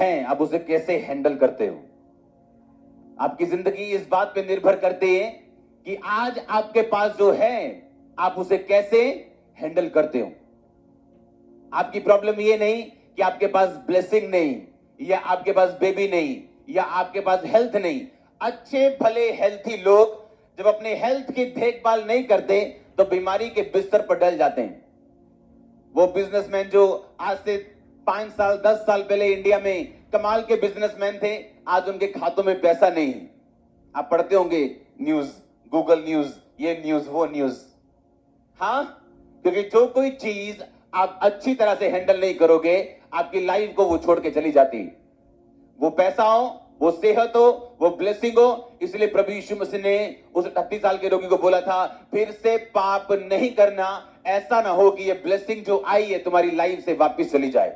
है आप उसे कैसे हैंडल करते हो। आपकी जिंदगी इस बात पे निर्भर करती है कि आज आपके पास जो है आप उसे कैसे हैंडल करते हो। आपकी प्रॉब्लम ये नहीं कि आपके पास ब्लेसिंग नहीं, या आपके पास बेबी नहीं, या आपके पास हेल्थ नहीं। अच्छे भले हेल्थी लोग जब अपने हेल्थ की देखभाल नहीं करते तो बीमारी के बिस्तर पर डल जाते हैं। वो बिजनेसमैन जो आज से 5 साल 10 साल पहले इंडिया में कमाल के बिजनेसमैन थे, आज उनके खातों में पैसा नहीं है। आप पढ़ते होंगे न्यूज, गूगल न्यूज, ये न्यूज वो न्यूज। हाँ, क्योंकि जो कोई चीज आप अच्छी तरह से हैंडल नहीं करोगे आपकी लाइफ को वो छोड़ के चली जाती है। वो पैसा हो, वो सेहत हो, वो ब्लेसिंग हो। इसलिए प्रभु यीशु मसीह ने उस 38 साल के रोगी को बोला था, फिर से पाप नहीं करना, ऐसा ना हो कि ये ब्लेसिंग जो आई है तुम्हारी लाइफ से वापस चली जाए।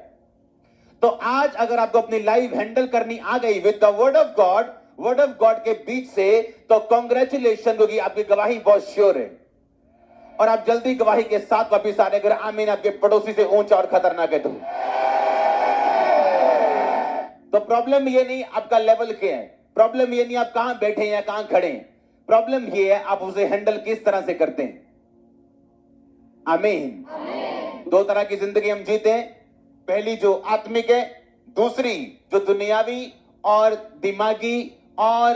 तो आज अगर आपको अपनी लाइफ हैंडल करनी आ गई with the word of God के बीच से, तो कॉन्ग्रेचुलेशन होगी, आपकी गवाही बहुत श्योर है और आप जल्दी गवाही के साथ वापिस आने। अगर आमीन आपके पड़ोसी से ऊंचा और खतरनाक है तो प्रॉब्लम ये नहीं आपका लेवल क्या है, प्रॉब्लम ये नहीं आप कहां बैठे हैं या कहां खड़े हैं, प्रॉब्लम ये है आप उसे हैंडल किस तरह से करते हैं। आमीन। दो तरह की जिंदगी हम जीते हैं, पहली जो आत्मिक है, दूसरी जो दुनियावी और दिमागी, और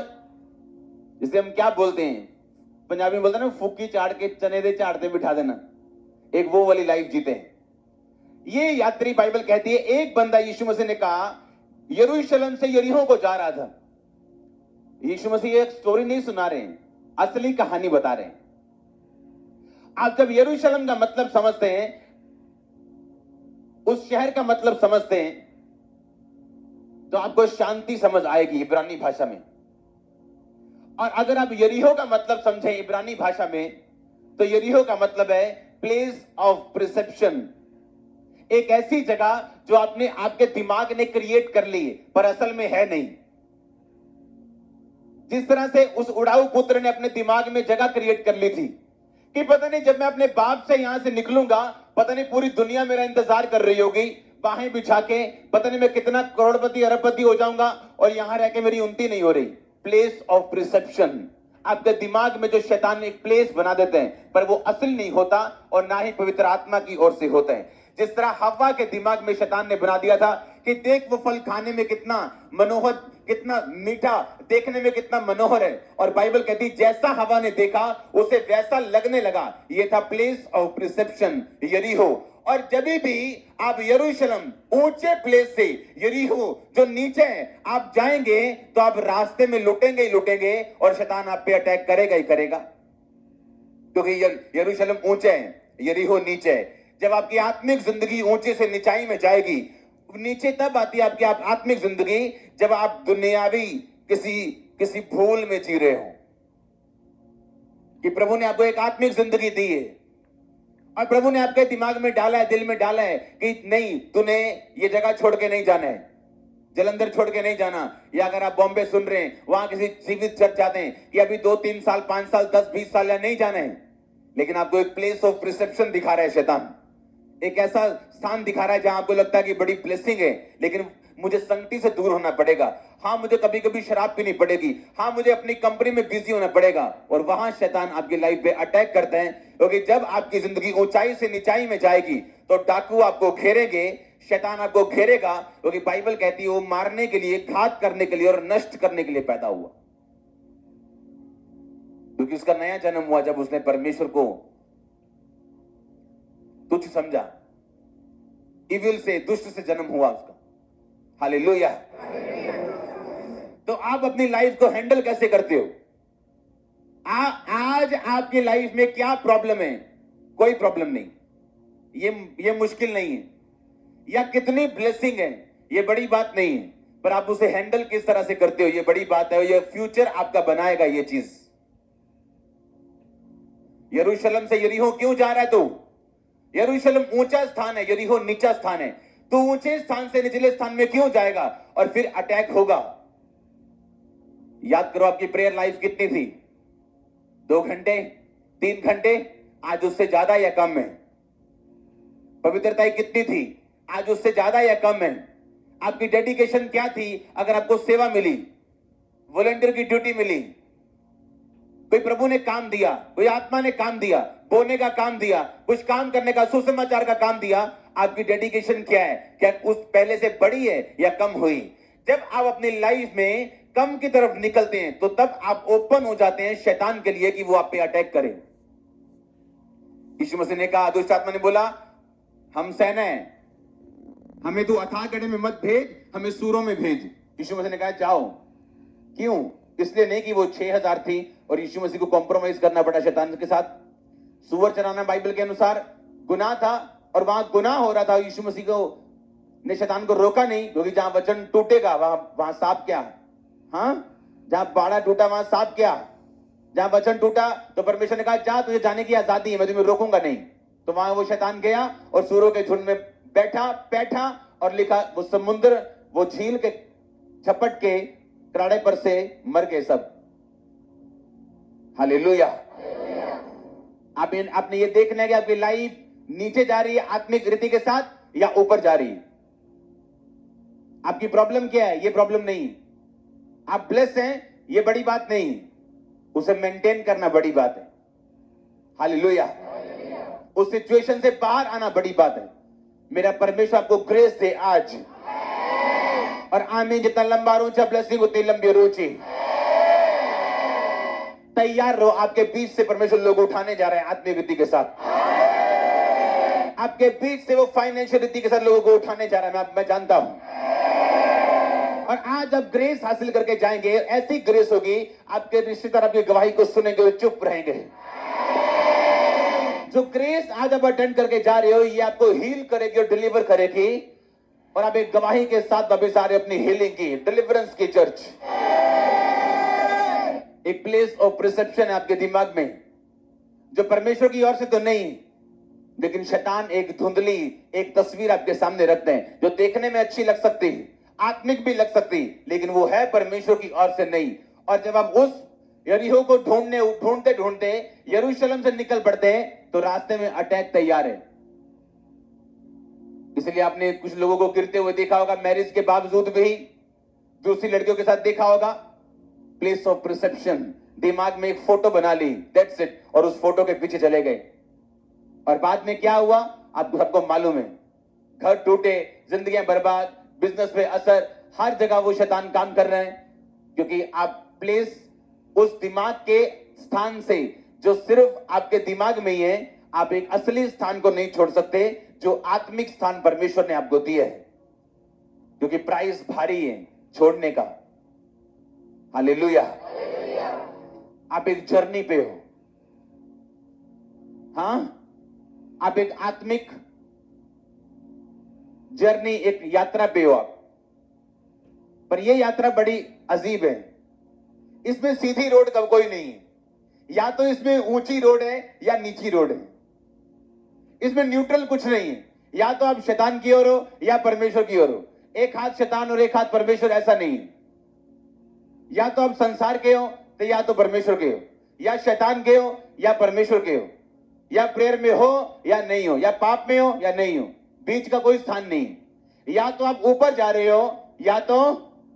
जिसे हम क्या बोलते हैं, पंजाबी में बोलते हैं ना, फूकी चाड़ के चने दे झाड़ते बिठा देना, एक वो वाली लाइफ जीते हैं। ये यात्री बाइबल कहती है, एक बंदा यीशु मसीह ने कहा यरूशलेम से यरीहो को जा रहा था। यीशु मसीह एक स्टोरी नहीं सुना रहे हैं, असली कहानी बता रहे हैं। आप जब यरूशलेम का मतलब समझते हैं, उस शहर का मतलब समझते हैं, तो आपको शांति समझ आएगी इब्रानी भाषा में। और अगर आप यरीहो का मतलब समझें इब्रानी भाषा में, तो यरीहो का मतलब है प्लेस ऑफ प्रिसेप्शन, एक ऐसी जगह जो आपने आपके दिमाग ने क्रिएट कर ली पर असल में है नहीं। जिस तरह से उस उड़ाऊ पुत्र ने अपने दिमाग में जगह क्रिएट कर ली थी कि पता नहीं जब मैं अपने बाप से यहां से निकलूंगा, पता नहीं पूरी दुनिया मेरा इंतजार कर रही होगी बाहें बिछा के, पता नहीं मैं कितना करोड़पति अरबपति हो जाऊंगा और यहां रह के मेरी उन्नति नहीं हो रही। प्लेस ऑफ प्रिसेप्शन, आपके दिमाग में जो शैतान एक प्लेस बना देते हैं पर वो असल नहीं होता और ना ही पवित्र आत्मा की ओर से होता है। जिस तरह हव्वा के दिमाग में शैतान ने बना दिया था कि देख वो फल खाने में कितना मनोहर, कितना मीठा, देखने में कितना मनोहर है, और बाइबल कहती जैसा हवा ने देखा उसे वैसा लगने लगा। ये था प्लेस ऑफ प्रिसेप्शन, यरीहो। और जब भी आप यरूशलेम ऊंचे प्लेस से यरीहो जो नीचे है आप जाएंगे तो आप रास्ते में लुटेंगे ही लुटेंगे और शैतान आप पे अटैक करेगा ही करेगा, क्योंकि यरूशलेम ऊंचे है, यरीहो नीचे है। जब आपकी आत्मिक जिंदगी ऊंचे से निचाई में जाएगी, नीचे तब आती है आपकी आत्मिक जिंदगी जब आप दुनियावी किसी भूल में जी रहे हो। कि प्रभु ने आपको एक आत्मिक जिंदगी दी है और प्रभु ने आपके दिमाग में डाला है, दिल में डाला है कि नहीं, तूने ये जगह छोड़ के नहीं जाना है, जलंधर छोड़ के नहीं जाना, या अगर आप बॉम्बे सुन रहे हैं वहां किसी जीवित चर्च जाते हैं कि अभी 2-3 साल 5 साल 10-20 साल या नहीं जाना है, लेकिन आपको एक प्लेस ऑफ प्रिसेप्शन दिखा रहा है शैतान, एक ऐसा स्थान दिखा रहा है जहां आपको लगता है कि बड़ी ब्लेसिंग है, लेकिन मुझे संगति से दूर होना पड़ेगा। हाँ, मुझे कभी कभी शराब पीनी पड़ेगी, हाँ मुझे अपनी कंपनी में बिजी होना पड़ेगा। और वहां शैतान आपकी लाइफ पे अटैक करते हैं, क्योंकि जब आपकी जिंदगी ऊंचाई से निचाई में जाएगी तो डाकू आपको घेरेंगे, शैतान आपको घेरेगा, क्योंकि बाइबल कहती है वो मारने के लिए, घात करने के लिए और नष्ट करने के लिए पैदा हुआ। क्योंकि उसका नया जन्म हुआ जब उसने परमेश्वर को तुच्छ समझा, इविल से, दुष्ट से जन्म हुआ उसका। हालेलुया। तो आप अपनी लाइफ को हैंडल कैसे करते हो? आज आपकी लाइफ में क्या प्रॉब्लम है? कोई प्रॉब्लम नहीं, ये मुश्किल नहीं है, या कितनी ब्लेसिंग है ये बड़ी बात नहीं है, पर आप उसे हैंडल किस तरह से करते हो ये बड़ी बात है। ये फ्यूचर आपका बनाएगा ये चीज। यरूशलेम से यरीहो क्यों जा रहा है तू? यरूशलेम ऊंचा स्थान है, यरीहो नीचा स्थान है। तो ऊंचे स्थान से निचले स्थान में क्यों जाएगा और फिर अटैक होगा? याद करो आपकी प्रेयर लाइफ कितनी थी? 2 घंटे, 3 घंटे, आज उससे ज्यादा या कम है? पवित्रता कितनी थी? आज उससे ज्यादा या कम है? आपकी डेडिकेशन क्या थी? अगर आपको सेवा मिली, वॉलंटियर की ड्यूटी मिली, कोई प्रभु ने काम दिया, कोई आत्मा ने काम दिया, बोलने का काम दिया, कुछ काम करने का, सुसमाचार का काम दिया, आपकी डेडिकेशन क्या है? क्या उस पहले से बड़ी है या कम हुई? जब आप अपनी लाइफ में कम की तरफ निकलते हैं तो तब आप ओपन हो जाते हैं शैतान के लिए कि वो आप पे अटैक करे। यीशु मसीह ने कहा, दुष्ट आत्मा ने बोला, हम सेना है, हमें तू अथाह गड्ढे में मत भेज, हमें सूरों में भेज। यीशु मसीह ने कहा, जाओ। क्यों? इसलिए नहीं कि वो 6000 थी और यीशु मसीह को कॉम्प्रोमाइज करना पड़ा शैतान के साथ। सुअर चराना बाइबल के अनुसार गुनाह था और वहां गुनाह हो रहा था। यीशु मसीह को ने शैतान को रोका नहीं, क्योंकि जहां वचन टूटेगा वहां सांप क्या? हाँ, जहां बाड़ा टूटा वहां सांप क्या? जहां वचन टूटा तो परमेश्वर ने कहा, जा, तुझे जाने की आजादी है, मैं तुम्हें रोकूंगा नहीं। तो वहां वो शैतान गया और सूरों के झुंड में बैठा और लिखा, वो समुद्र, वो झील के झपट के किनारे पर से मर गए सब। हालेलुया। आपने ये देखना है कि आपकी लाइफ नीचे जा रही है आत्मिक रीति के साथ या ऊपर जा रही है। आपकी प्रॉब्लम क्या है? ये प्रॉब्लम नहीं। आप ब्लेस हैं, ये बड़ी बात नहीं, उसे मेंटेन करना बड़ी बात है। हालेलुया। उस सिचुएशन से बाहर आना बड़ी बात है। मेरा परमेश्वर आपको ग्रेस दे आज। और आमीन। जितना लंबा रोचा ब्लेसिंग उतनी लंबी रोची। तैयार रहो, आपके बीच से परमेश्वर लोग उठाने जा रहे हैं आत्मिक रीति के साथ। आपके बीच से वो फाइनेंशियल रीति के साथ लोगों को उठाने जा रहा है, मैं जानता हूं। और आज आप ग्रेस हासिल करके जाएंगे, ऐसी ग्रेस होगी, आपके रिश्तेदार आपकी गवाही को सुनेंगे, वो चुप रहेंगे। जो ग्रेस आज आप अटेंड करके जा रहे हो, ये आपको हील करेगी और डिलीवर करेगी, और आप एक गवाही के साथ वापस आ रहे अपनी हीलिंग की, डिलीवरेंस की चर्च। एक प्लेस ऑफ परसेप्शन है आपके दिमाग में, जो परमेश्वर की ओर से तो नहीं, लेकिन शैतान एक धुंधली एक तस्वीर आपके सामने रखते हैं, जो देखने में अच्छी लग सकती, आत्मिक भी लग सकती, लेकिन वो है परमेश्वर की ओर से नहीं। और जब आप उस यरीहो को ढूंढते ढूंढते यरूशलेम से निकल पड़ते हैं, तो रास्ते में अटैक तैयार है। इसलिए आपने कुछ लोगों को गिरते हुए देखा होगा, मैरिज के बावजूद भी दूसरी लड़कियों के साथ देखा होगा। प्लेस ऑफ परसेप्शन, दिमाग में एक फोटो बना ली, दैट्स इट, और उस फोटो के पीछे चले गए। और बाद में क्या हुआ आप सबको मालूम है। घर टूटे, जिंदगियां बर्बाद, बिजनेस पे असर, हर जगह वो शैतान काम कर रहे हैं, क्योंकि आप प्लेस उस दिमाग के स्थान से, जो सिर्फ आपके दिमाग में ही है, आप एक असली स्थान को नहीं छोड़ सकते, जो आत्मिक स्थान परमेश्वर ने आपको दिया है, क्योंकि प्राइस भारी है छोड़ने का। हालेलुया। आप एक जर्नी पे हो। हां, आप एक आत्मिक जर्नी, एक यात्रा पे हो आप। पर यह यात्रा बड़ी अजीब है। इसमें सीधी रोड का कोई नहीं है, या तो इसमें ऊंची रोड है या नीची रोड है। इसमें न्यूट्रल कुछ नहीं है, या तो आप शैतान की ओर हो या परमेश्वर की ओर हो। एक हाथ शैतान और एक हाथ परमेश्वर, ऐसा नहीं है। या तो आप संसार के हो तो या तो परमेश्वर के हो, या शैतान के हो या परमेश्वर के हो, या प्रेयर में हो या नहीं हो, या पाप में हो या नहीं हो, बीच का कोई स्थान नहीं। या तो आप ऊपर जा रहे हो या तो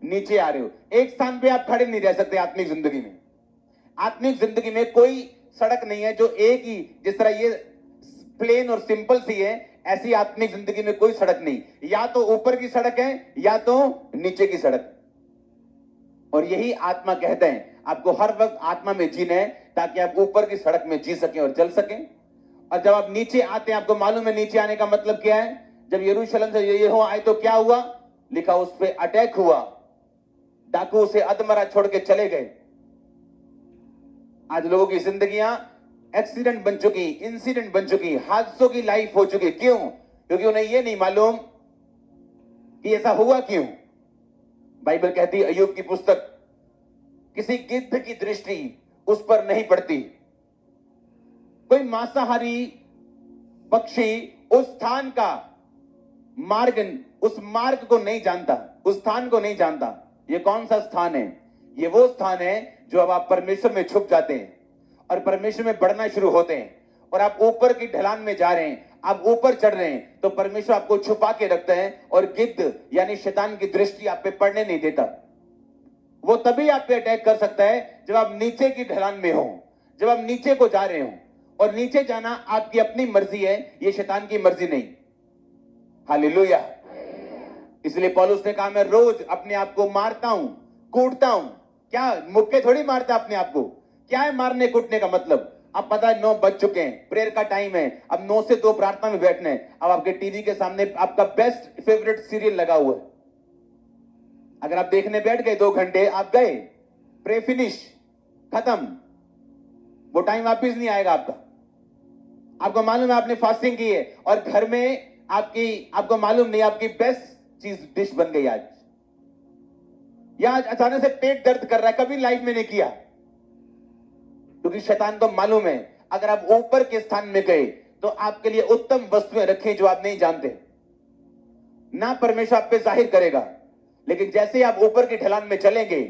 नीचे आ रहे हो। एक स्थान पे आप खड़े नहीं रह सकते आत्मिक जिंदगी में। आत्मिक जिंदगी में कोई सड़क नहीं है जो एक ही, जिस तरह ये प्लेन और सिंपल सी है, ऐसी आत्मिक जिंदगी में कोई सड़क नहीं। या तो ऊपर की सड़क है या तो नीचे की सड़क। और यही आत्मा कहते हैं, आपको हर वक्त आत्मा में जीना है, ताकि आप ऊपर की सड़क में जी सकें और चल सकें। और जब आप नीचे आते हैं, आपको मालूम है नीचे आने का मतलब क्या है। जब यरूशलेम से यरीहो आए तो क्या हुआ, लिखा उस पे अटैक हुआ, डाकू उसे अधमरा छोड़ के चले गए। आज लोगों की जिंदगियां एक्सीडेंट बन चुकी, इंसिडेंट बन चुकी, हादसों की लाइफ हो चुकी। क्यों? क्योंकि उन्हें यह नहीं मालूम कि ऐसा हुआ क्यों। बाइबल कहती है, अय्यूब की पुस्तक, किसी गिद्ध की दृष्टि उस पर नहीं पड़ती। कोई मांसाहारी पक्षी उस स्थान का मार्ग, उस मार्ग को नहीं जानता, उस स्थान को नहीं जानता। ये कौन सा स्थान है? ये वो स्थान है जो अब आप परमेश्वर में छुप जाते हैं और परमेश्वर में बढ़ना शुरू होते हैं, और आप ऊपर की ढलान में जा रहे हैं। आप ऊपर चढ़ रहे हैं तो परमेश्वर आपको छुपा के रखता है और गिद्ध यानी शैतान की दृष्टि आप पे पड़ने नहीं देता। वो तभी आप पे अटैक कर सकता है जब आप नीचे की ढलान में हो, जब आप नीचे को जा रहे हो। और नीचे जाना आपकी अपनी मर्जी है, ये शैतान की मर्जी नहीं। हालेलुया। इसलिए पौलुस ने कहा मैं रोज अपने आप को मारता हूं, कूटता हूं। क्या मुक्के थोड़ी मारता अपने आप को? क्या है मारने कूटने का मतलब? अब पता है 9 बज चुके हैं, प्रेयर का टाइम है, अब 9 से 2 प्रार्थना में बैठना है। अब आपके टीवी के सामने आपका बेस्ट फेवरेट सीरियल लगा हुआ है। अगर आप देखने बैठ गए 2 घंटे, आप गए, प्रे फिनिश, खत्म। वो टाइम वापिस नहीं आएगा आपका। आपको मालूम है आपने फास्टिंग की है और घर में आपको मालूम नहीं आपकी बेस्ट चीज डिश बन गई आज, या आज अचानक से पेट दर्द कर रहा है, कभी लाइफ में नहीं किया। क्योंकि शैतान को मालूम है अगर आप ऊपर के स्थान में गए तो आपके लिए उत्तम वस्तुएं रखी जो आप नहीं जानते। ना परमेश्वर आप पे जाहिर करेगा, लेकिन जैसे आप ऊपर की ढलान में चलेंगे,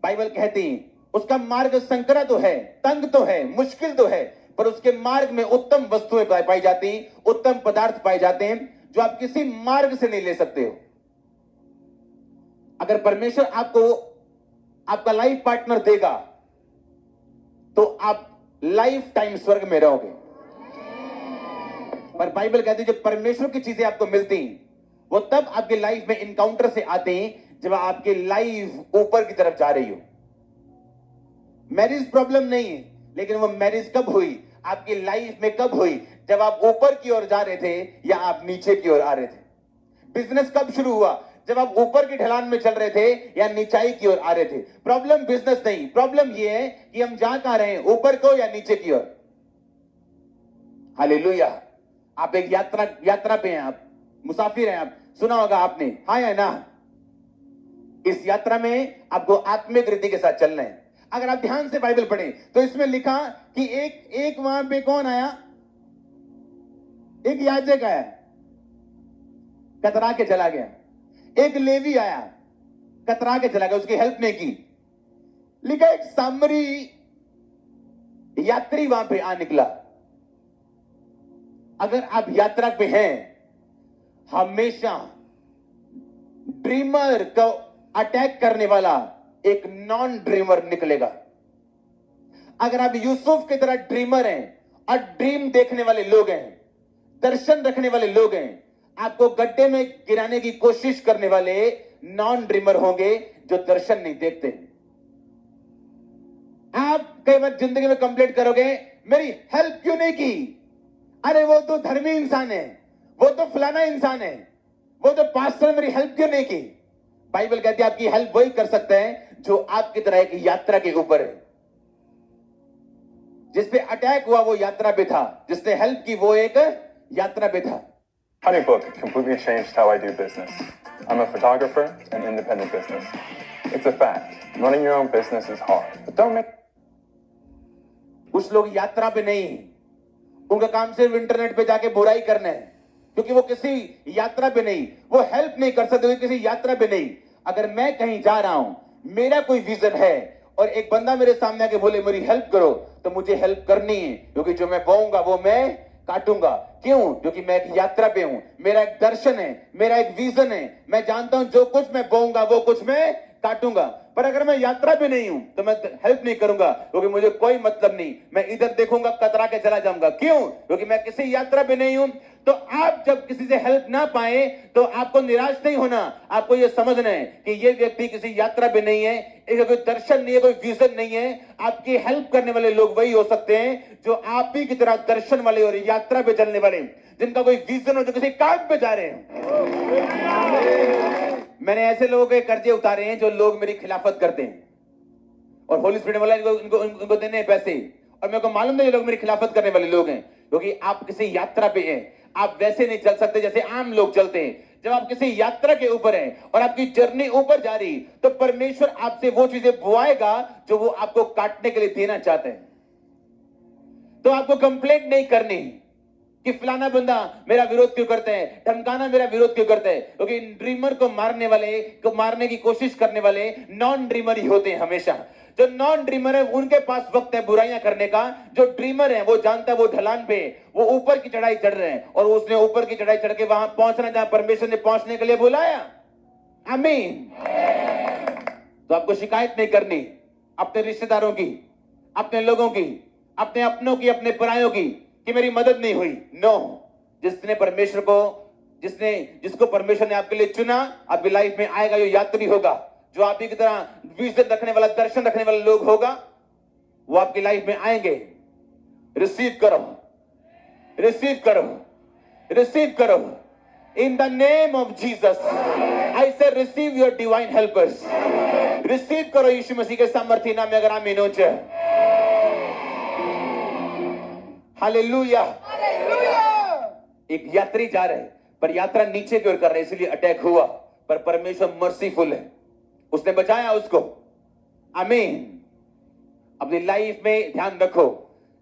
बाइबल कहती है उसका मार्ग संकरा तो है, तंग तो है, मुश्किल तो है, पर उसके मार्ग में उत्तम वस्तुएं पाई जाती, उत्तम पदार्थ पाए जाते हैं जो आप किसी मार्ग से नहीं ले सकते हो। अगर परमेश्वर आपको आपका लाइफ पार्टनर देगा तो आप लाइफ टाइम स्वर्ग में रहोगे। पर बाइबल कहती है जब परमेश्वर की चीजें आपको मिलती वो तब आपके लाइफ में इनकाउंटर से आते हैं जब आपकी लाइफ ऊपर की तरफ जा रही हो। मैरिज प्रॉब्लम नहीं है, लेकिन वो मैरिज कब हुई, आपकी लाइफ में कब हुई? जब आप ऊपर की ओर जा रहे थे या आप नीचे की ओर आ रहे थे। बिजनेस कब शुरू हुआ? जब आप ऊपर की ढलान में चल रहे थे या नीचाई की ओर आ रहे थे। प्रॉब्लम बिजनेस नहीं, प्रॉब्लम यह है कि हम जा कहां रहे हैं, ऊपर को या नीचे की ओर। हालेलुया। आप एक यात्रा पे हैं, आप मुसाफिर हैं। आप सुना होगा आपने, हाँ या ना? इस यात्रा में आपको आत्मिक रीति के साथ चलना है। अगर आप ध्यान से बाइबल पढ़ें तो इसमें लिखा कि एक वहां पे कौन आया? एक याजक आया, कतरा के चला गया। एक लेवी आया, कतरा के चला गया, उसकी हेल्प नहीं की। लिखा एक सामरी यात्री वहां पे आ निकला। अगर आप यात्रा पे हैं, हमेशा ड्रीमर को अटैक करने वाला एक नॉन ड्रीमर निकलेगा। अगर आप यूसुफ की तरह ड्रीमर हैं और ड्रीम देखने वाले लोग हैं, दर्शन रखने वाले लोग हैं, आपको गड्ढे में गिराने की कोशिश करने वाले नॉन ड्रीमर होंगे जो दर्शन नहीं देखते। आप कई बार जिंदगी में कंप्लेंट करोगे मेरी हेल्प क्यों नहीं की? अरे वो तो धर्मी इंसान है, वो तो फलाना इंसान है, वो तो पास्टर, मेरी हेल्प क्यों नहीं की? बाइबल कहती है आपकी हेल्प वही कर सकते हैं जो आपकी तरह एक यात्रा के ऊपर है। जिस पे अटैक हुआ वो यात्रा पे था, जिसने हेल्प की वो एक यात्रा पे था। HoneyBook completely changed how I do business. I'm a photographer and independent business. It's a fact. Running your own business is hard, but don't make. कुछ लोग यात्रा पे नहीं, उनका काम सिर्फ इंटरनेट पे जाके बुराई करना है, क्योंकि वो किसी यात्रा पे नहीं, वो हेल्प नहीं कर सकते, किसी यात्रा पे नहीं। अगर मैं कहीं जा रहा हूं, मेरा कोई विजन है और एक बंदा मेरे सामने आके बोले मेरी हेल्प करो, तो मुझे हेल्प करनी है, क्योंकि जो मैं बोऊंगा वो मैं काटूंगा। क्यों? क्योंकि मैं एक यात्रा पे हूं, मेरा एक दर्शन है, मेरा एक विजन है। मैं जानता हूं जो कुछ मैं बोऊंगा वो कुछ मैं काटूंगा। पर अगर मैं यात्रा पे नहीं हूं तो मैं हेल्प नहीं करूंगा, क्योंकि मुझे कोई मतलब नहीं। मैं इधर देखूंगा, कतरा के चला जाऊंगा। क्यों? क्योंकि मैं किसी यात्रा पे नहीं हूं। तो आप जब किसी से हेल्प ना पाए तो आपको निराश नहीं होना, आपको यह समझना है कि यह व्यक्ति किसी यात्रा पे नहीं है, इसका कोई दर्शन नहीं है, कोई विजन नहीं है। आपकी हेल्प करने वाले लोग वही हो सकते हैं जो आप ही की तरह दर्शन वाले और यात्रा पे चलने वाले, जिनका कोई विजन हो, जो किसी काम पे जा रहे हैं। मैंने ऐसे लोगों के कर्जे उतारे हैं जो लोग मेरी खिलाफत करते हैं और होली स्पिरिट वाला इनको देने हैं पैसे, और मेरे को मालूम है ये लोग मेरी खिलाफत करने वाले लोग हैं, क्योंकि आप किसी यात्रा पे हैं। आप वैसे नहीं चल सकते जैसे आम लोग चलते हैं। जब आप किसी यात्रा के ऊपर हैं और आपकी जर्नी ऊपर जा रही, तो परमेश्वर आपसे वो चीजें बुआएगा जो वो आपको काटने के लिए देना चाहते हैं। तो आपको कंप्लेंट नहीं करनी कि फलाना बंदा मेरा विरोध क्यों करते हैं, धमकाना मेरा विरोध क्यों करते हैं, क्योंकि ड्रीमर को मारने की कोशिश करने वाले नॉन ड्रीमर ही होते हैं हमेशा। जो नॉन ड्रीमर है उनके पास वक्त है बुराइयां करने का। जो ड्रीमर है वो जानता है वो ढलान पे, वो ऊपर की चढ़ाई चढ़ रहे हैं और उसने ऊपर की चढ़ाई चढ़ के वहां पहुंचना जहां परमेश्वर ने पहुंचने के लिए बुलाया। आमीन। तो आपको शिकायत नहीं करनी अपने रिश्तेदारों की, अपने लोगों की, अपने अपनों की, अपने परायों की कि मेरी मदद नहीं हुई। नो, जिसको परमेश्वर ने आपके लिए चुना आपकी लाइफ में आएगा। जो यात्री होगा, जो आप ही की तरह विजन रखने वाला, दर्शन रखने वाला लोग होगा, वो आपकी लाइफ में आएंगे। रिसीव करो, रिसीव करो, रिसीव करो in the name of Jesus. I say receive your divine helpers. Receive करो यीशु मसीह के सामर्थ्य नाम में अगर आमीन हो जाए। हालेलुया। एक यात्री जा रहे पर यात्रा नीचे की ओर कर रहे, इसलिए अटैक हुआ, पर परमेश्वर मर्सीफुल है, उसने बचाया उसको। आमीन। अपनी लाइफ में ध्यान रखो,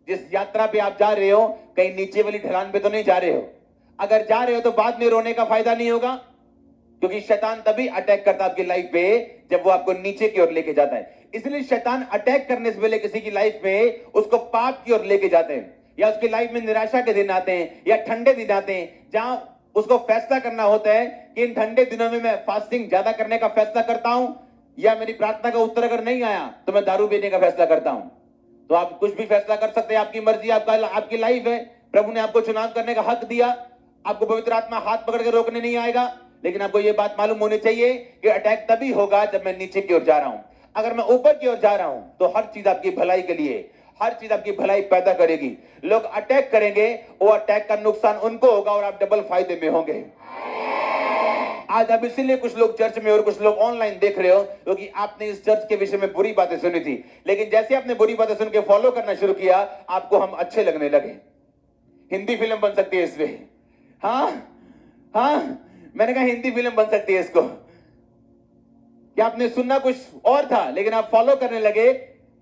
जिस यात्रा पे आप जा रहे हो कहीं नीचे वाली ढलान पे तो नहीं जा रहे हो। अगर जा रहे हो तो बाद में रोने का फायदा नहीं होगा, क्योंकि शैतान तभी अटैक करता है आपकी लाइफ पे जब वो आपको नीचे की ओर लेके जाता है। इसलिए शैतान अटैक करने से पहले किसी की लाइफ में उसको पाप की ओर लेके जाते हैं, या उसकी लाइफ में निराशा के दिन आते हैं, या ठंडे दिन आते हैं, जहां उसको फैसला करना होता है कि इन ठंडे दिनों में मैं फास्टिंग ज्यादा करने का फैसला करता हूं, या मेरी प्रार्थना का उत्तर अगर नहीं आया तो मैं दारू पीने का फैसला करता हूं। तो आप कुछ भी फैसला कर सकते हैं, आपकी मर्जी, आपकी लाइफ है। प्रभु ने आपको चुनाव करने का हक दिया। आपको पवित्र आत्मा हाथ पकड़ के रोकने नहीं आएगा, लेकिन आपको यह बात मालूम होनी चाहिए कि अटैक तभी होगा जब मैं नीचे की ओर जा रहा हूं। अगर मैं ऊपर की ओर जा रहा हूं तो हर चीज आपकी भलाई के लिए, हर चीज आपकी भलाई पैदा करेगी। लोग अटैक करेंगे, वो अटैक का नुकसान उनको होगा और आप डबल फायदे में होंगे। आज अब इसीलिए कुछ लोग चर्च में और कुछ लोग ऑनलाइन देख रहे हो, क्योंकि आपने इस चर्च के विषय में बुरी बातें सुनी थी, लेकिन जैसे आपने बुरी बातें सुन के फॉलो करना शुरू किया, आपको हम अच्छे लगने लगे। हिंदी फिल्म बन सकती है इसमें। हाँ हाँ, मैंने कहा हिंदी फिल्म बन सकती है इसको। कि आपने सुनना कुछ और था, लेकिन आप फॉलो करने लगे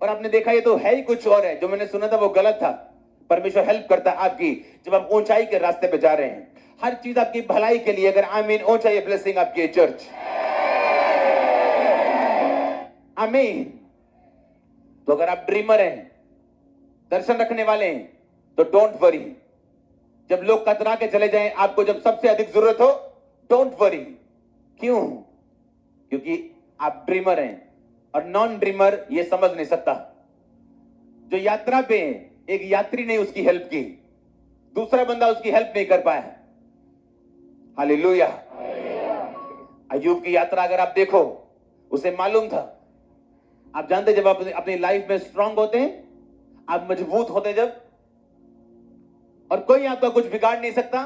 और आपने देखा ये तो है ही कुछ और है, जो मैंने सुना था वो गलत था। परमेश्वर हेल्प करता है आपकी जब आप ऊंचाई के रास्ते पे जा रहे हैं। हर चीज आपकी भलाई के लिए। अगर आमीन ऊंचाई ब्लेसिंग आपकी है चर्च। आमीन। तो अगर आप ड्रीमर हैं, दर्शन रखने वाले हैं, तो डोंट वरी। जब लोग कतरा के चले जाएं, आपको जब सबसे अधिक जरूरत हो, डोंट वरी। क्यों? क्योंकि आप ड्रीमर हैं और नॉन ड्रीमर ये समझ नहीं सकता। जो यात्रा पे एक यात्री ने उसकी हेल्प की, दूसरा बंदा उसकी हेल्प नहीं कर पाया। हालेलुया। अय्यूब की यात्रा अगर आप देखो, उसे मालूम था। आप जानते जब आप अपनी लाइफ में स्ट्रांग होते हैं, आप मजबूत होते जब, और कोई आपका कुछ बिगाड़ नहीं सकता,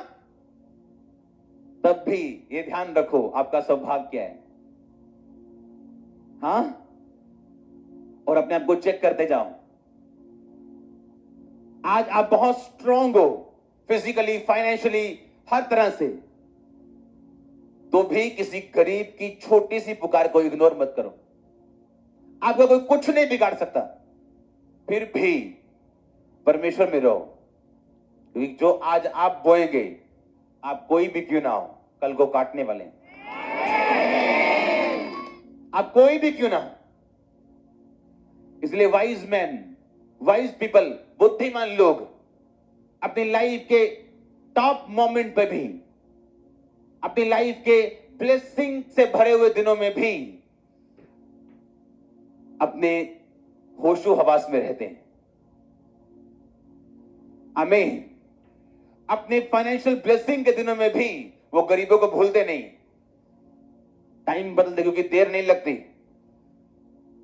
तब भी ये ध्यान रखो आपका स्वभाव क्या है। हाँ, और अपने आप को चेक करते जाओ। आज आप बहुत स्ट्रांग हो, फिजिकली, फाइनेंशियली, हर तरह से, तो भी किसी गरीब की छोटी सी पुकार को इग्नोर मत करो। आपका कोई कुछ नहीं बिगाड़ सकता, फिर भी परमेश्वर में रहो, क्योंकि जो आज आप बोएंगे, आप कोई भी क्यों ना हो, कल को काटने वाले हैं। आप कोई भी क्यों ना हो। इसलिए वाइज मैन, वाइज पीपल, बुद्धिमान लोग अपनी लाइफ के टॉप मोमेंट पे भी, अपनी लाइफ के ब्लेसिंग से भरे हुए दिनों में भी अपने होशो हवास में रहते हैं। आमीन। अपने फाइनेंशियल ब्लेसिंग के दिनों में भी वो गरीबों को भूलते नहीं। टाइम बदलते, क्योंकि देर नहीं लगती,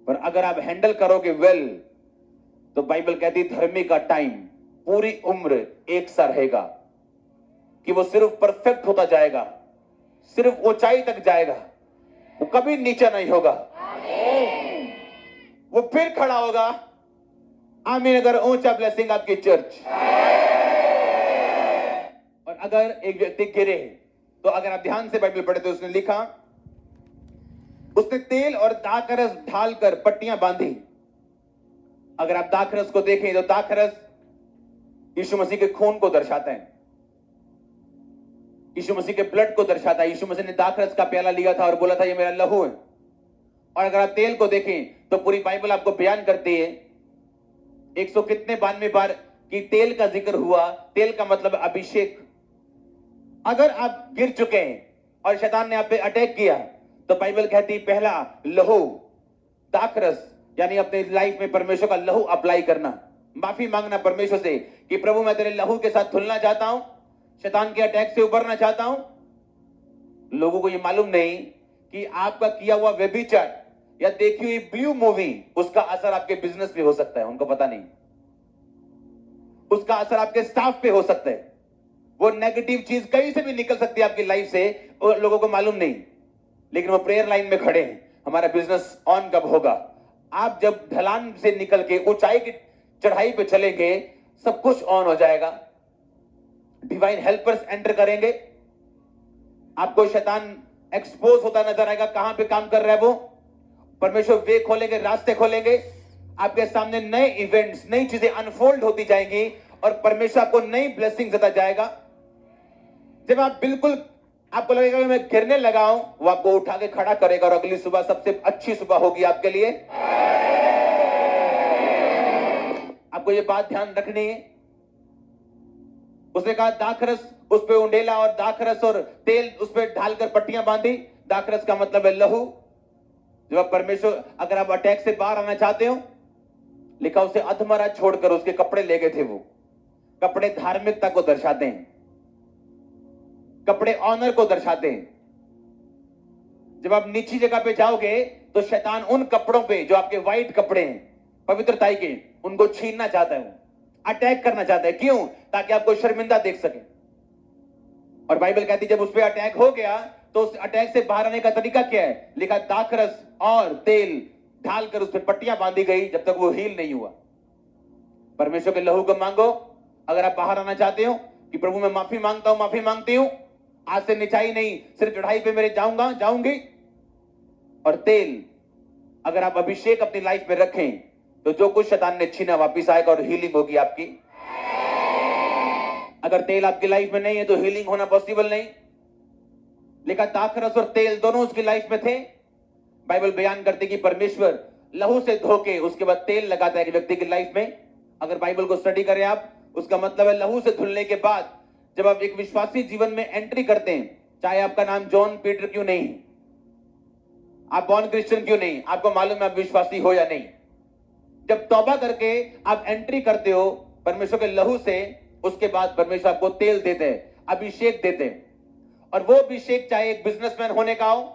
पर अगर आप हैंडल करोगे वेल, तो बाइबल कहती है धर्मी का टाइम पूरी उम्र एक सा रहेगा, कि वो सिर्फ परफेक्ट होता जाएगा, सिर्फ ऊंचाई तक जाएगा, वो कभी नीचे नहीं होगा। वो फिर खड़ा होगा। आमीन। अगर ऊंचा ब्लेसिंग आपकी चर्च। और अगर एक व्यक्ति गिरे, तो अगर आप ध्यान से बाइबल पढ़े तो उसने लिखा, उसने तेल और दाखरस ढालकर पट्टियां बांधी। अगर आप दाखरस को देखें तो दाखरस यीशु मसीह के खून को दर्शाता है, यीशु मसीह के ब्लड को दर्शाता है। यीशु मसीह ने दाखरस का प्याला लिया था और बोला था ये मेरा लहू है। और अगर आप तेल को देखें तो पूरी बाइबल आपको बयान करती है 100 कितने 92 बार कि तेल का जिक्र हुआ। तेल का मतलब अभिषेक। अगर आप गिर चुके हैं और शैतान ने आप पे अटैक किया तो बाइबल कहती है पहला लहू दाखरस, यानी अपने लाइफ में परमेश्वर का लहू अप्लाई करना, माफी मांगना परमेश्वर से कि प्रभु मैं तेरे लहू के साथ धुलना चाहता हूं, शैतान के अटैक से उबरना चाहता हूं। लोगों को यह मालूम नहीं कि आपका किया हुआ व्यभिचार या देखी हुई ब्लू मूवी, उसका असर आपके बिजनेस पे हो सकता है, उनको पता नहीं। उसका असर आपके स्टाफ पे हो सकता है। वो नेगेटिव चीज कहीं से भी निकल सकती है आपकी लाइफ से, और लोगों को मालूम नहीं, लेकिन वो प्रेयर लाइन में खड़े हैं, हमारा बिजनेस ऑन कब होगा। आप जब ढलान से निकल के ऊंचाई की चढ़ाई पे चलेंगे, सब कुछ ऑन हो जाएगा। डिवाइन हेल्पर्स एंटर करेंगे, आपको शैतान एक्सपोज होता नजर आएगा, कहां पे काम कर रहा है वो। परमेश्वर वे खोलेंगे, रास्ते खोलेंगे, आपके सामने नए इवेंट्स, नई चीजें अनफोल्ड होती जाएंगी और परमेश्वर आपको नई ब्लेसिंग देता जाएगा। जब आप बिल्कुल आपको लगेगा कि मैं गिरने लगा हूं, वो आपको उठा के खड़ा करेगा और अगली सुबह सबसे अच्छी सुबह होगी आपके लिए। आपको ये बात ध्यान रखनी है। उसने कहा दाखरस, उस पे उंडेला और दाखरस और तेल उस पे ढालकर पट्टियां बांधी। दाखरस का मतलब है लहू। जब आप परमेश्वर, अगर आप अटैक से बाहर आना चाहते हो, लिखा उसे अधमरा छोड़कर उसके कपड़े ले गए थे। वो कपड़े धार्मिकता को दर्शाते हैं, कपड़े ऑनर को दर्शाते हैं। जब आप नीची जगह पे जाओगे तो शैतान उन कपड़ों पे जो आपके व्हाइट कपड़े हैं पवित्रता के, उनको छीनना चाहता है, अटैक करना चाहता है। क्यों? ताकि आपको शर्मिंदा देख सके। और बाइबल कहती है जब उस पर अटैक हो गया तो उस अटैक से बाहर आने का तरीका क्या है? लिखा दाखरस और तेल ढालकर उस पर पट्टियां बांधी गई जब तक वो हील नहीं हुआ। परमेश्वर के लहू को मांगो अगर आप बाहर आना चाहते हो कि प्रभु मैं माफी मांगता हूं, माफी मांगती हूं, आज से निचाई नहीं, सिर्फ चढ़ाई पे मेरे जाऊंगा, जाऊंगी। और तेल, अगर आप अभिषेक अपनी लाइफ में रखें तो जो कुछ शैतान ने छीना वापिस आएगा और हीलिंग होगी आपकी। अगर तेल आपकी लाइफ में नहीं है तो हीलिंग होना पॉसिबल नहीं। लिखा दाखरस और तेल दोनों उसकी लाइफ में थे। बाइबल बयान करते कि परमेश्वर लहू से धोके उसके बाद तेल लगाता है एक व्यक्ति की लाइफ में। अगर बाइबल को स्टडी करें आप, उसका मतलब है लहू से धुलने के बाद जब आप एक विश्वासी जीवन में एंट्री करते हैं, चाहे आपका नाम जॉन पीटर क्यों नहीं, आप बॉर्न क्रिश्चियन क्यों नहीं, आपको मालूम है आप विश्वासी हो या नहीं, जब तौबा करके आप एंट्री करते हो परमेश्वर के लहू से, उसके बाद परमेश्वर आपको तेल देते हैं, अभिषेक देते हैं। और वो अभिषेक चाहे एक बिजनेसमैन होने का हो,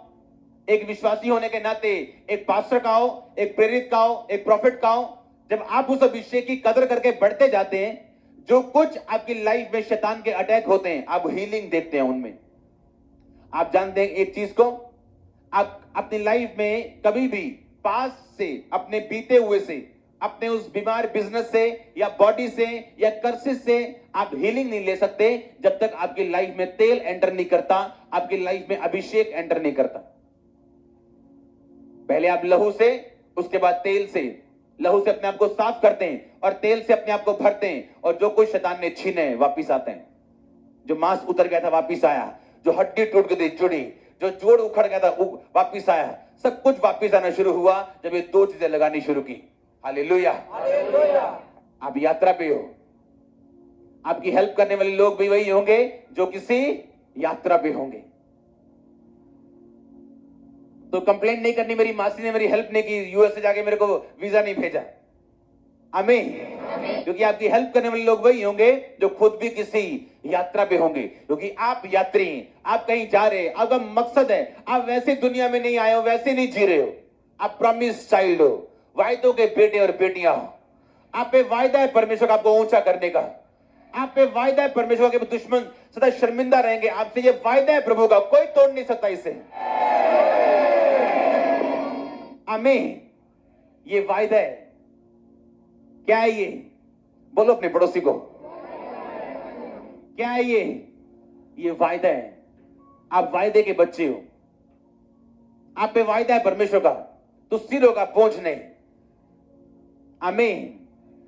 एक विश्वासी होने के नाते, एक पास्टर का हो, एक प्रेरित का हो, एक प्रॉफिट का हो, जब आप उस अभिषेक की कदर करके बढ़ते जाते हैं, जो कुछ आपकी लाइफ में शैतान के अटैक होते हैं आप हीलिंग देखते हैं उनमें। आप जानते हैं एक चीज को, आप अपनी लाइफ में कभी भी पास से, अपने बीते हुए से, अपने उस बीमार बिजनेस से या बॉडी से या कर्सेस से आप हीलिंग नहीं ले सकते जब तक आपकी लाइफ में तेल एंटर नहीं करता, आपकी लाइफ में अभिषेक एंटर नहीं करता। पहले आप लहू से, उसके बाद तेल से। लहू से अपने आप को साफ करते हैं और तेल से अपने आप को भरते हैं, और जो कुछ शैतान ने छीने वापिस आते हैं। जो मांस उतर गया था वापिस आया, जो हड्डी टूट गई थी जुड़ी, जो जोड़ उखड़ गया था वापिस आया। सब कुछ वापिस आना शुरू हुआ जब ये दो चीजें लगानी शुरू की। हालेलुया। आप यात्रा पे हो, आपकी हेल्प करने वाले लोग भी वही होंगे जो किसी यात्रा पे होंगे। तो कंप्लेंट नहीं करनी मेरी मासी ने मेरी हेल्प नहीं की, यूएस से जाके मेरे को वीजा नहीं भेजा। आमीन। क्योंकि आपकी हेल्प करने वाले लोग वही होंगे जो खुद भी किसी यात्रा पे होंगे। क्योंकि आप यात्री हैं, आप कहीं जा रहे हैं, आपका मकसद है, आप वैसे दुनिया में नहीं आए हो, वैसे नहीं जी रहे हो, आप प्रॉमिस चाइल्ड हो, वायदों के बेटे और बेटियां हो। आप पे वायदा है परमेश्वर का आपको ऊंचा करने का। आप पे वायदा है परमेश्वर के दुश्मन सदा शर्मिंदा रहेंगे आपसे, ये वायदा है प्रभु का, कोई तोड़ नहीं सकता इसे। आमीन। ये वायदा है। क्या है ये? बोलो अपने पड़ोसी को, क्या है ये? ये वायदा है। आप वायदे के बच्चे हो, आप पे वायदा है परमेश्वर का, तो सिर होगा बोझ नहीं। आमीन।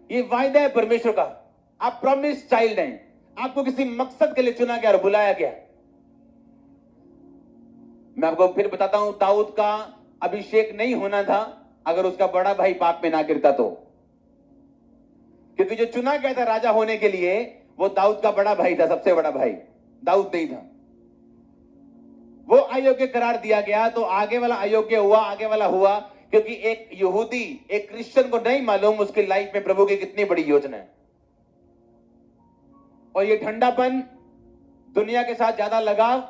ये वायदा है परमेश्वर का। आप प्रॉमिस चाइल्ड हैं, आपको किसी मकसद के लिए चुना गया और बुलाया गया। मैं आपको फिर बताता हूं, दाऊद का अभिषेक नहीं होना था अगर उसका बड़ा भाई पाप में ना गिरता तो। क्योंकि जो चुना गया था राजा होने के लिए वो दाऊद का बड़ा भाई था, सबसे बड़ा भाई दाऊद नहीं था। वो अयोग्य करार दिया गया तो आगे वाला अयोग्य हुआ, आगे वाला हुआ, क्योंकि एक यहूदी एक क्रिश्चियन को नहीं मालूम उसकी लाइफ में प्रभु की कितनी बड़ी योजना है। और ये ठंडापन, दुनिया के साथ ज्यादा लगाव,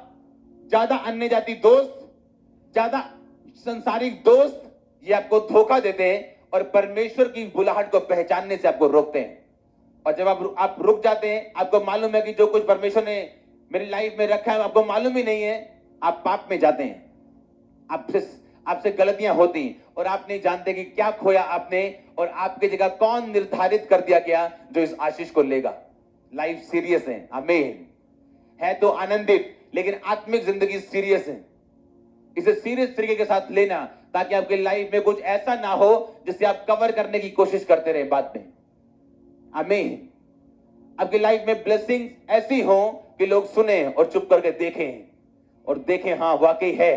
ज्यादा अन्य जाति दोस्त, ज्यादा संसारिक दोस्त, ये आपको धोखा देते हैं और परमेश्वर की बुलाहट को पहचानने से आपको रोकते हैं। और जब आप रुक जाते हैं, आपको मालूम है कि जो कुछ परमेश्वर ने मेरी लाइफ में रखा है आपको मालूम ही नहीं है, आप पाप में जाते हैं, आपसे गलतियां होती और आप नहीं जानते कि क्या खोया आपने और आपकी जगह कौन निर्धारित कर दिया गया जो इस आशीष को लेगा। लाइफ सीरियस है, आमीन। है तो आनंदित, लेकिन आत्मिक जिंदगी सीरियस है। इसे सीरियस तरीके के साथ लेना ताकि आपकी लाइफ में कुछ ऐसा ना हो जिससे आप कवर करने की कोशिश करते रहे बाद में। आमीन। आपकी लाइफ में ब्लेसिंग ऐसी हो कि लोग सुने और चुप करके देखें और देखें, हाँ वाकई है,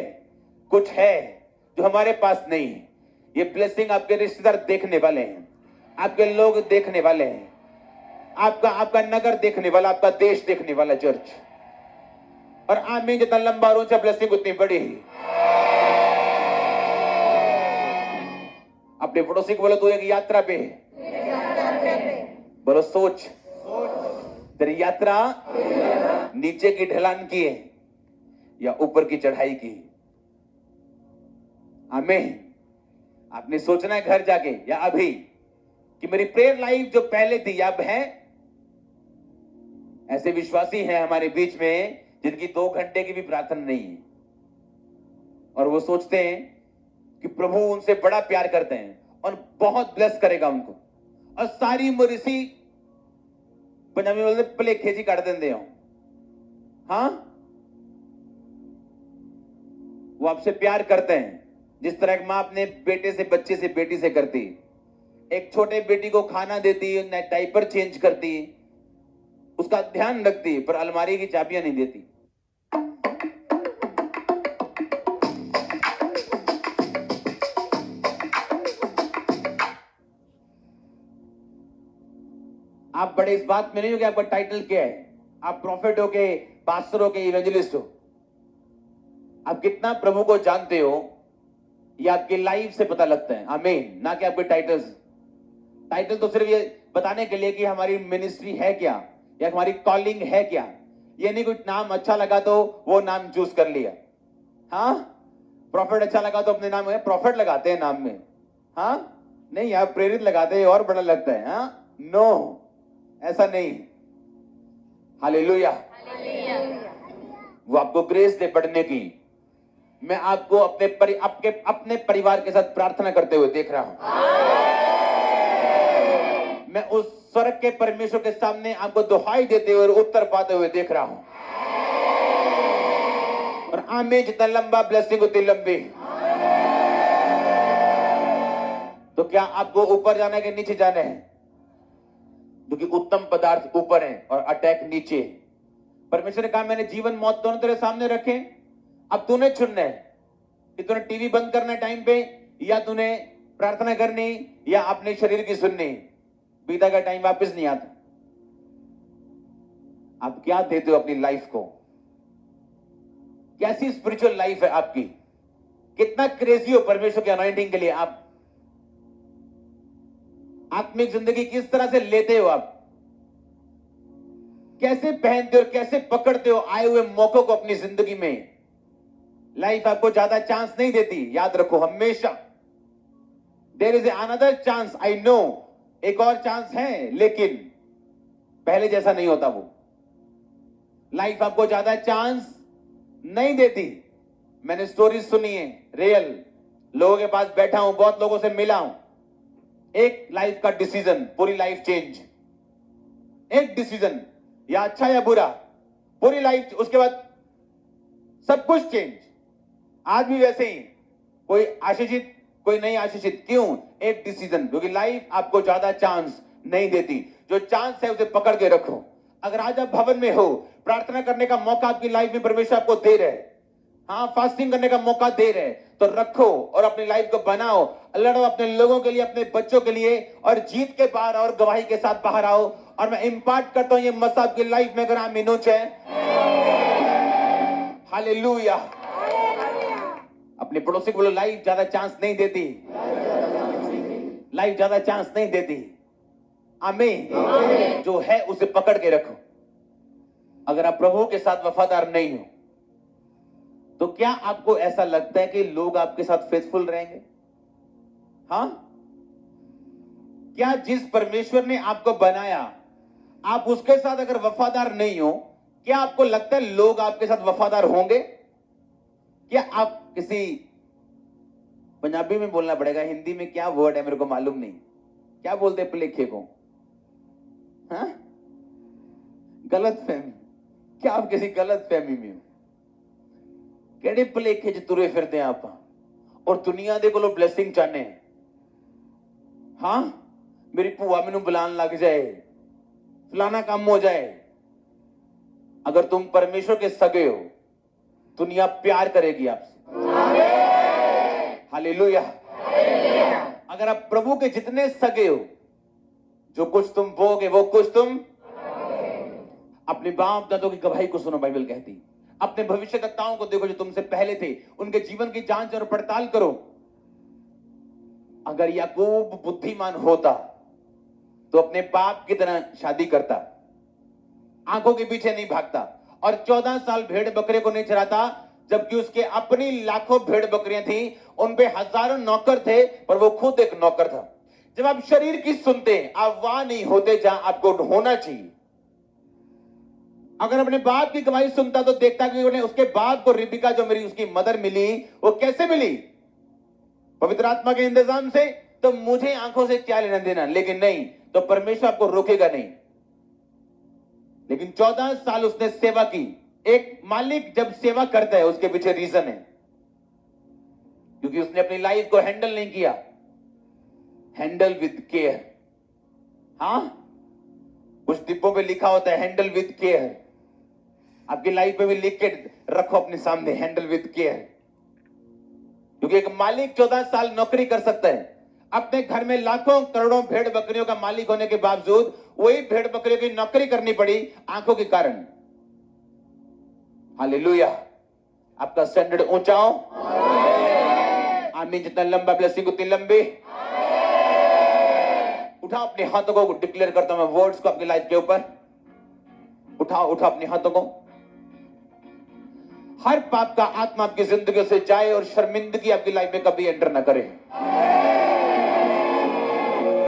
कुछ है जो हमारे पास नहीं है। ये ब्लेसिंग आपके रिश्तेदार देखने वाले हैं, आपके लोग देखने वाले हैं, आपका नगर देखने वाला, आपका देश देखने वाला चर्च। और आमीन। जितना लंबा और ऊंचा ब्लेसिंग उतनी बड़ी है। अपने पड़ोसी को बोलो तू एक यात्रा पे है। बोलो सोच तेरी यात्रा नीचे की ढलान की है या ऊपर की चढ़ाई की। आमीन। आपने सोचना है घर जाके या अभी कि मेरी प्रेयर लाइफ जो पहले थी अब है। ऐसे विश्वासी हैं हमारे बीच में जिनकी 2 घंटे की भी प्रार्थना नहीं है और वो सोचते हैं कि प्रभु उनसे बड़ा प्यार करते हैं और बहुत ब्लेस करेगा उनको और सारी मुरिसी पंजाबी बोलते भलेखे जी कट देंगे हो। हाँ, वो आपसे प्यार करते हैं जिस तरह एक मां अपने बेटे से, बच्चे से, बेटी से करती। एक छोटे बेटी को खाना देती, डायपर चेंज करती, उसका ध्यान रखती, पर अलमारी की चाबियां नहीं देती। आप बड़े इस बात में नहीं हो कि आपका टाइटल क्या है, आप प्रॉफिट हो के, पास्टर हो के, इवेंजलिस्ट हो। आप कितना प्रभु को जानते हो ये आपकी लाइफ से पता लगता है। आमीन। ना कि आपके टाइटल्स। टाइटल तो सिर्फ ये बताने के लिए कि हमारी मिनिस्ट्री है क्या या हमारी कॉलिंग है क्या। ये नहीं कुछ नाम अच्छा लगा तो वो नाम चूज कर लिया। हाँ, प्रॉफिट अच्छा लगा तो अपने नाम में प्रॉफिट लगाते हैं नाम में। हाँ नहीं, आप प्रेरित लगाते हैं और बड़ा लगता है। हाँ नो, ऐसा नहीं। हालेलुया। वो आपको ग्रेस दे बढ़ने की। मैं आपको अपने परिवार के साथ प्रार्थना करते हुए देख रहा हूं। मैं उस स्वर्ग के परमेश्वर के सामने आपको दुहाई देते हुए और उत्तर पाते हुए देख रहा हूं। और आमीन। जितना लंबा ब्लेसिंग उतनी लंबी। तो क्या आपको ऊपर जाना है कि नीचे जाना है? क्योंकि उत्तम पदार्थ ऊपर है और अटैक नीचे। परमेश्वर ने कहा मैंने जीवन मौत दोनों तेरे सामने रखे, अब तूने चुनना है कि तूने टीवी बंद करना है टाइम पे या तूने प्रार्थना करनी या अपने शरीर की सुननी। बीता का टाइम वापस नहीं आता। आप क्या देते हो अपनी लाइफ को? कैसी स्पिरिचुअल लाइफ है आपकी? कितना क्रेजी हो परमेश्वर के अनॉइंटिंग के लिए? आप आत्मिक जिंदगी किस तरह से लेते हो? आप कैसे पहनते हो, कैसे पकड़ते हो आए हुए मौकों को अपनी जिंदगी में? लाइफ आपको ज्यादा चांस नहीं देती, याद रखो हमेशा। There is another chance, I know, एक और चांस है, लेकिन पहले जैसा नहीं होता वो। लाइफ आपको ज्यादा चांस नहीं देती। मैंने स्टोरी सुनी है, रियल लोगों के पास बैठा हूं, बहुत लोगों से मिला हूं। एक लाइफ का डिसीजन, पूरी लाइफ चेंज। एक डिसीजन, या अच्छा या बुरा, पूरी लाइफ, उसके बाद सब कुछ चेंज। आज भी वैसे ही, कोई आशीषित कोई नहीं आशीषित। क्यों? एक डिसीजन। क्योंकि लाइफ आपको ज्यादा चांस नहीं देती। जो चांस है उसे पकड़ के रखो। अगर आज आप भवन में हो, प्रार्थना करने का मौका आपकी लाइफ में परमेश्वर आपको दे रहे हैं। हाँ, फास्टिंग करने का मौका दे रहे हैं तो रखो और अपनी लाइफ को बनाओ, लड़ो अपने लोगों के लिए, अपने बच्चों के लिए, और जीत के बाहर और गवाही के साथ बाहर आओ। और मैं इंपार्ट करता हूं ये मसा आपकी लाइफ में, अगर आमीनोच है। हालेलुया। अपने पड़ोसी को बोलो, लाइफ ज्यादा चांस नहीं देती, लाइफ ज्यादा चांस नहीं देती। आमीन। जो है उसे पकड़ के रखो। अगर आप प्रभु के साथ वफादार नहीं हो तो क्या आपको ऐसा लगता है कि लोग आपके साथ फेथफुल रहेंगे? हाँ, क्या जिस परमेश्वर ने आपको बनाया, आप उसके साथ अगर वफादार नहीं हो, क्या आपको लगता है लोग आपके साथ वफादार होंगे? क्या आप किसी, पंजाबी में बोलना पड़ेगा, हिंदी में क्या वर्ड है मेरे को मालूम नहीं, क्या बोलते प्लेखे को? हाँ, गलत फहमी। क्या आप किसी गलत फहमी में हो? केड़े भलेखे च तुरे फिरते आप और दुनिया दे कोलों ब्लेसिंग चाहने? हाँ, मेरी भूआ मैनू बुलान लग जाए, फलाना काम हो जाए। अगर तुम परमेश्वर के सगे हो, दुनिया प्यार करेगी आपसे। हालेलुया। अगर आप प्रभु के जितने सगे हो, जो कुछ तुम बोगे वो कुछ तुम। अपने बाप दादों की गवाही को सुनो, बाइबल कहती। अपने भविष्यवक्ताओं को देखो जो तुमसे पहले थे, उनके जीवन की जांच और पड़ताल करो। अगर याकूब बुद्धिमान होता तो अपने बाप की तरह शादी करता, आंखों के पीछे नहीं भागता, और 14 साल भेड़ बकरे को नहीं चराता, जबकि उसके अपनी लाखों भेड़ बकरियां थी, उन पे हजारों नौकर थे, पर वो खुद एक नौकर था। जब आप शरीर की सुनते, आप वहां नहीं होते जहां आपको होना चाहिए। अगर अपने बाप की गवाही सुनता तो देखता कि उन्हें उसके बाप को रिबिका जो मेरी उसकी मदर मिली, वो कैसे मिली? पवित्र आत्मा के इंतजाम से। तो मुझे आंखों से क्या लेना देना, लेकिन नहीं, तो परमेश्वर आपको रोकेगा नहीं। लेकिन 14 साल उसने सेवा की। एक मालिक जब सेवा करता है उसके पीछे रीजन है, क्योंकि उसने अपनी लाइफ को हैंडल नहीं किया। Handle with care. हाँ, कुछ डिब्बों पे लिखा होता है हैंडल विद केयर। आपकी लाइफ में भी लिख के रखो अपने सामने, हैंडल विद केयर। क्योंकि एक मालिक 14 साल नौकरी कर सकता है, अपने घर में लाखों करोड़ों भेड़ बकरियों का मालिक होने के बावजूद वही भेड़ बकरियों की नौकरी करनी पड़ी आंखों के कारण। हालेलुया। आपका स्टैंडर्ड ऊंचा हो। आमीन। जितना लंबा ब्लेसिंग उतनी लंबी। उठाओ अपने हाथों को, डिक्लेयर करता हूं मैं वर्ड्स को आपकी लाइफ के ऊपर। उठाओ अपने हाथों को। हर पाप का आत्मा आपकी जिंदगी से जाए और शर्मिंदगी आपकी लाइफ में कभी एंटर ना करे।